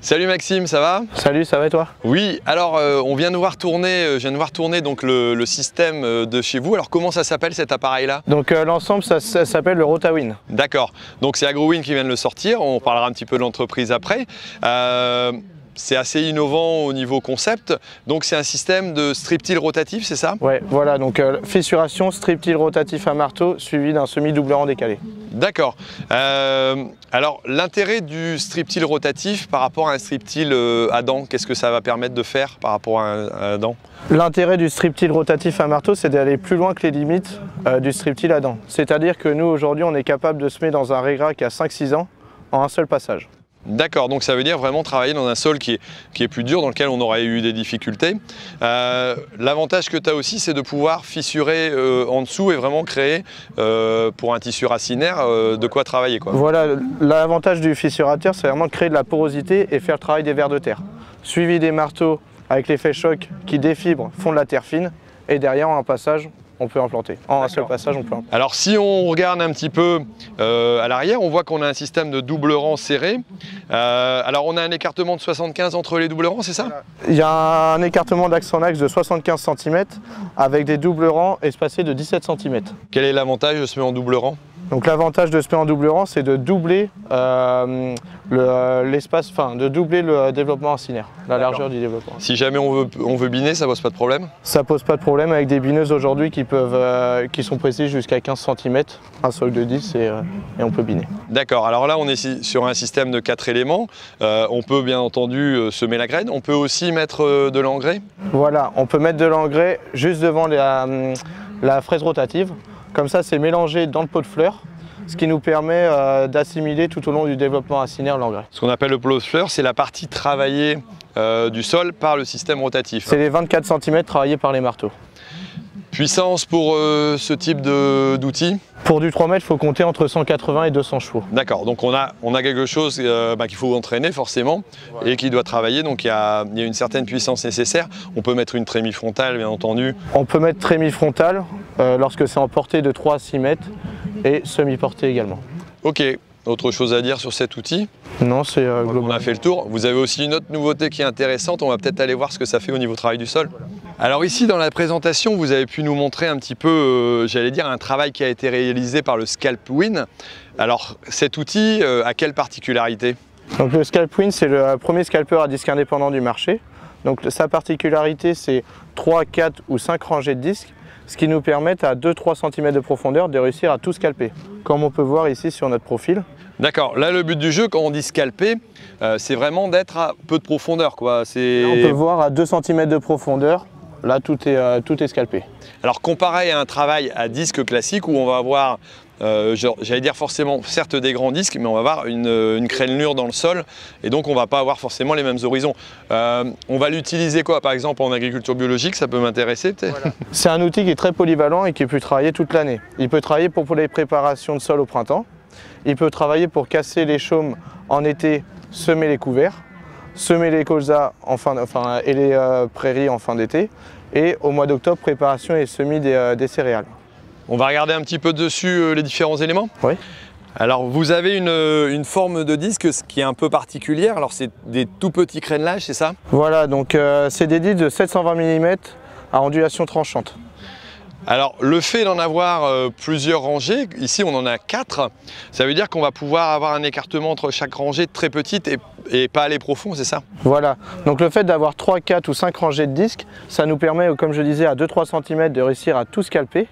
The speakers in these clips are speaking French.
Salut Maxime, ça va? Salut, ça va et toi? Oui, alors on vient de voir tourner, je viens de voir tourner donc le système de chez vous. Alors comment ça s'appelle cet appareil-là? Donc l'ensemble, ça s'appelle le Rotawin. D'accord, donc c'est AgroWin qui vient de le sortir, on parlera un petit peu de l'entreprise après. C'est assez innovant au niveau concept, donc c'est un système de strip-till rotatif, c'est ça? Ouais, voilà, donc fissuration, strip-till rotatif à marteau, suivi d'un semi-doublerant décalé. D'accord. Alors l'intérêt du strip-till rotatif par rapport à un strip-till à dents, qu'est-ce que ça va permettre de faire par rapport à un dent? L'intérêt du strip-till rotatif à marteau, c'est d'aller plus loin que les limites du strip-till à dents. C'est-à-dire que nous, aujourd'hui, on est capable de semer dans un raigrac à 5-6 ans en un seul passage. D'accord, donc ça veut dire vraiment travailler dans un sol qui est plus dur, dans lequel on aurait eu des difficultés. L'avantage que tu as aussi, c'est de pouvoir fissurer en dessous et vraiment créer, pour un tissu racinaire, de quoi travailler, quoi. Voilà, l'avantage du fissurateur, c'est vraiment de créer de la porosité et faire le travail des vers de terre. Suivi des marteaux avec l'effet choc qui défibrent, font de la terre fine, et derrière, en un passage, on peut implanter. En un seul passage, on peut implanter. Alors si on regarde un petit peu à l'arrière, on voit qu'on a un système de double rang serré. Alors on a un écartement de 75 entre les doubles rangs, c'est ça? Voilà. Il y a un écartement d'axe en axe de 75 cm avec des doubles rangs espacés de 17 cm. Quel est l'avantage de se mettre en double rang? Donc l'avantage de se mettre en double rang, c'est de doubler l'espace, de doubler le développement racinaire, la largeur du développement. Si jamais on veut biner, ça pose pas de problème? Ça pose pas de problème avec des bineuses aujourd'hui qui sont précises jusqu'à 15 cm, un socle de 10 et on peut biner. D'accord, alors là on est sur un système de 4 éléments, on peut bien entendu semer la graine, on peut aussi mettre de l'engrais? Voilà, on peut mettre de l'engrais juste devant la fraise rotative. Comme ça, c'est mélangé dans le pot de fleurs, ce qui nous permet d'assimiler tout au long du développement racinaire l'engrais. Ce qu'on appelle le pot de fleurs, c'est la partie travaillée du sol par le système rotatif. C'est les 24 cm travaillés par les marteaux. Puissance pour ce type d'outil? Pour du 3 mètres, il faut compter entre 180 et 200 chevaux. D'accord, donc on a quelque chose qu'il faut entraîner forcément, voilà, et qui doit travailler, donc il y a une certaine puissance nécessaire. On peut mettre une trémie frontale, bien entendu. On peut mettre trémie frontale lorsque c'est en portée de 3 à 6 mètres et semi-portée également. Ok. Autre chose à dire sur cet outil? Non, c'est global. On a fait le tour. Vous avez aussi une autre nouveauté qui est intéressante. On va peut-être aller voir ce que ça fait au niveau travail du sol. Alors ici, dans la présentation, vous avez pu nous montrer un petit peu, j'allais dire, un travail qui a été réalisé par le ScalpWin. Alors cet outil a quelle particularité? Donc le ScalpWin, c'est le premier scalper à disque indépendant du marché. Donc sa particularité, c'est 3, 4 ou 5 rangées de disques, ce qui nous permet à 2-3 cm de profondeur de réussir à tout scalper, comme on peut voir ici sur notre profil. D'accord, là le but du jeu, quand on dit scalper, c'est vraiment d'être à peu de profondeur, quoi. On peut voir à 2 cm de profondeur, là tout est scalpé. Alors comparé à un travail à disque classique où on va avoir, j'allais dire forcément, certes des grands disques, mais on va avoir une crénelure dans le sol et donc on ne va pas avoir forcément les mêmes horizons. On va l'utiliser quoi, par exemple en agriculture biologique, ça peut m'intéresser peut-être? Voilà. C'est un outil qui est très polyvalent et qui peut travailler toute l'année. Il peut travailler pour les préparations de sol au printemps, il peut travailler pour casser les chaumes en été, semer les couverts, semer les colzas et les prairies en fin d'été, et au mois d'octobre, préparation et semis des céréales. On va regarder un petit peu dessus les différents éléments? Oui. Alors vous avez une forme de disque qui est un peu particulière, alors c'est des tout petits crénelages, c'est ça? Voilà, donc c'est des disques de 720 mm à ondulation tranchante. Alors le fait d'en avoir plusieurs rangées, ici on en a 4, ça veut dire qu'on va pouvoir avoir un écartement entre chaque rangée très petite et pas aller profond, c'est ça? Voilà, donc le fait d'avoir 3, 4 ou 5 rangées de disques, ça nous permet, comme je disais, à 2-3 cm de réussir à tout scalper.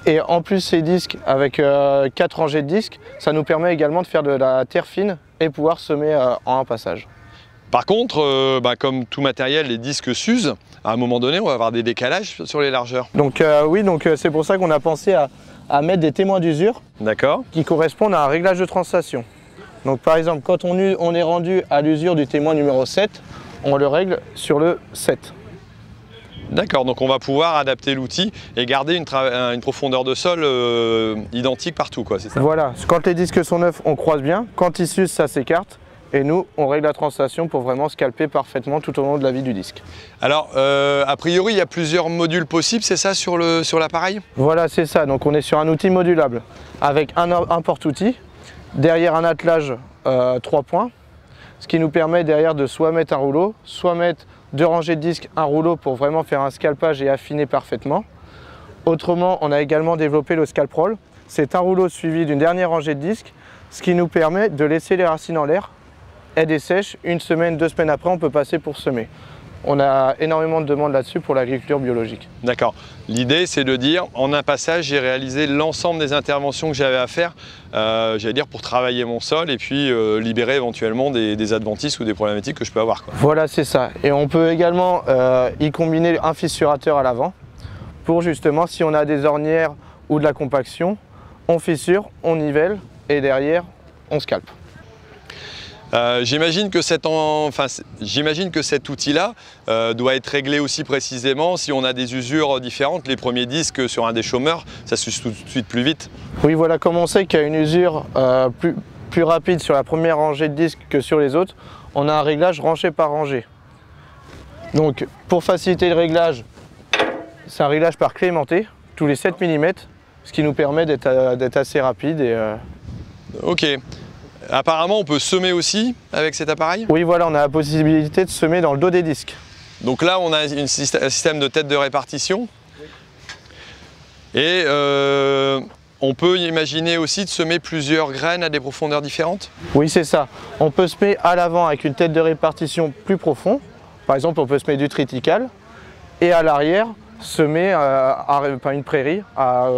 Et en plus ces disques, avec 4 rangées de disques, ça nous permet également de faire de la terre fine et pouvoir semer en un passage. Par contre, comme tout matériel, les disques s'usent. À un moment donné, on va avoir des décalages sur les largeurs. Donc oui, c'est pour ça qu'on a pensé à mettre des témoins d'usure qui correspondent à un réglage de translation. Donc par exemple, quand on est rendu à l'usure du témoin numéro 7, on le règle sur le 7. D'accord, donc on va pouvoir adapter l'outil et garder une profondeur de sol identique partout, quoi, c'est ça? Voilà, quand les disques sont neufs, on croise bien. Quand ils s'usent, ça s'écarte. Et nous, on règle la translation pour vraiment scalper parfaitement tout au long de la vie du disque. Alors, a priori, il y a plusieurs modules possibles, c'est ça, sur l'appareil? Voilà, c'est ça. Donc on est sur un outil modulable avec un porte-outil, derrière un attelage 3 points, ce qui nous permet derrière de soit mettre un rouleau, soit mettre 2 rangées de disques, un rouleau pour vraiment faire un scalpage et affiner parfaitement. Autrement, on a également développé le scalp roll. C'est un rouleau suivi d'une dernière rangée de disques, ce qui nous permet de laisser les racines en l'air. Elle dessèche, 1 semaine, 2 semaines après, on peut passer pour semer. On a énormément de demandes là-dessus pour l'agriculture biologique. D'accord. L'idée, c'est de dire, en un passage, j'ai réalisé l'ensemble des interventions que j'avais à faire, j'allais dire, pour travailler mon sol et puis libérer éventuellement des adventices ou des problématiques que je peux avoir, quoi. Voilà, c'est ça. Et on peut également y combiner un fissurateur à l'avant pour justement, si on a des ornières ou de la compaction, on fissure, on nivelle et derrière, on scalpe. J'imagine que cet outil-là doit être réglé aussi précisément si on a des usures différentes. Les premiers disques sur un déchômeur, ça se tout de suite plus vite. Oui, voilà, comme on sait qu'il y a une usure plus rapide sur la première rangée de disques que sur les autres, on a un réglage rangée par rangée. Donc, pour faciliter le réglage, c'est un réglage par clé aimantée, tous les 7 mm, ce qui nous permet d'être assez rapide. Ok. Apparemment, on peut semer aussi avec cet appareil? Oui, voilà, on a la possibilité de semer dans le dos des disques. Donc là, on a un système de tête de répartition. Et on peut imaginer aussi de semer plusieurs graines à des profondeurs différentes? Oui, c'est ça. On peut semer à l'avant avec une tête de répartition plus profonde. Par exemple, on peut semer du triticale. Et à l'arrière, semer une prairie à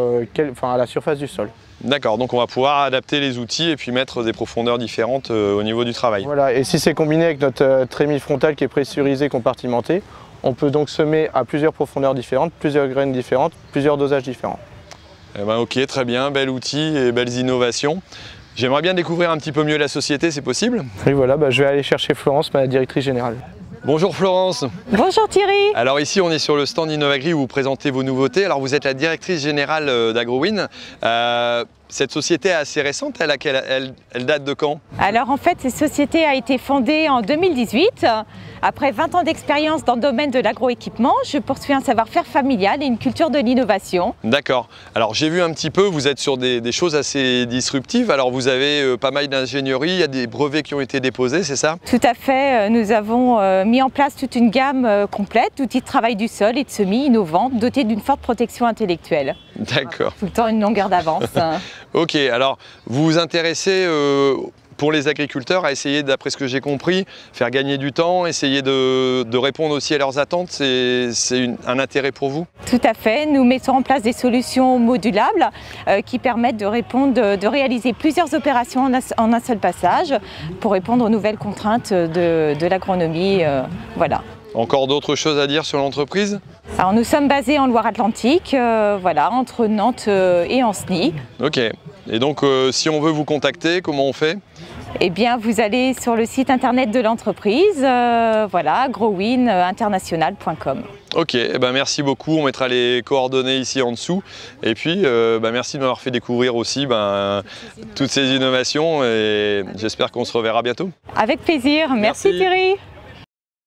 la surface du sol. D'accord, donc on va pouvoir adapter les outils et puis mettre des profondeurs différentes au niveau du travail. Voilà, et si c'est combiné avec notre trémie frontale qui est pressurisé, compartimenté, on peut donc semer à plusieurs profondeurs différentes, plusieurs graines différentes, plusieurs dosages différents. Eh ben, ok, très bien, bel outil et belles innovations. J'aimerais bien découvrir un petit peu mieux la société, c'est possible? Oui, voilà, je vais aller chercher Florence, ma directrice générale. Bonjour Florence. Bonjour Thierry. Alors ici on est sur le stand Innovagri où vous présentez vos nouveautés. Alors vous êtes la directrice générale d'AgroWin. Cette société est assez récente, elle date de quand? Alors en fait cette société a été fondée en 2018. Après 20 ans d'expérience dans le domaine de l'agroéquipement, je poursuis un savoir-faire familial et une culture de l'innovation. D'accord. Alors j'ai vu un petit peu, vous êtes sur des choses assez disruptives. Alors vous avez pas mal d'ingénierie, il y a des brevets qui ont été déposés, c'est ça? Tout à fait. Nous avons mis en place toute une gamme complète d'outils de travail du sol et de semis innovants, dotés d'une forte protection intellectuelle. D'accord. Tout le temps une longueur d'avance. Ok, alors vous vous intéressez pour les agriculteurs à essayer, d'après ce que j'ai compris, faire gagner du temps, essayer de répondre aussi à leurs attentes, c'est un intérêt pour vous? Tout à fait, nous mettons en place des solutions modulables qui permettent de répondre, de réaliser plusieurs opérations en un seul passage pour répondre aux nouvelles contraintes de l'agronomie. Voilà. Encore d'autres choses à dire sur l'entreprise? Alors nous sommes basés en Loire-Atlantique, voilà, entre Nantes et Ancenis. Ok, et donc si on veut vous contacter, comment on fait? Eh bien vous allez sur le site internet de l'entreprise, voilà, agrowininternational.com. Ok, eh ben merci beaucoup, on mettra les coordonnées ici en dessous. Et puis merci de m'avoir fait découvrir aussi toutes ces innovations et j'espère qu'on se reverra bientôt. Avec plaisir, merci Thierry.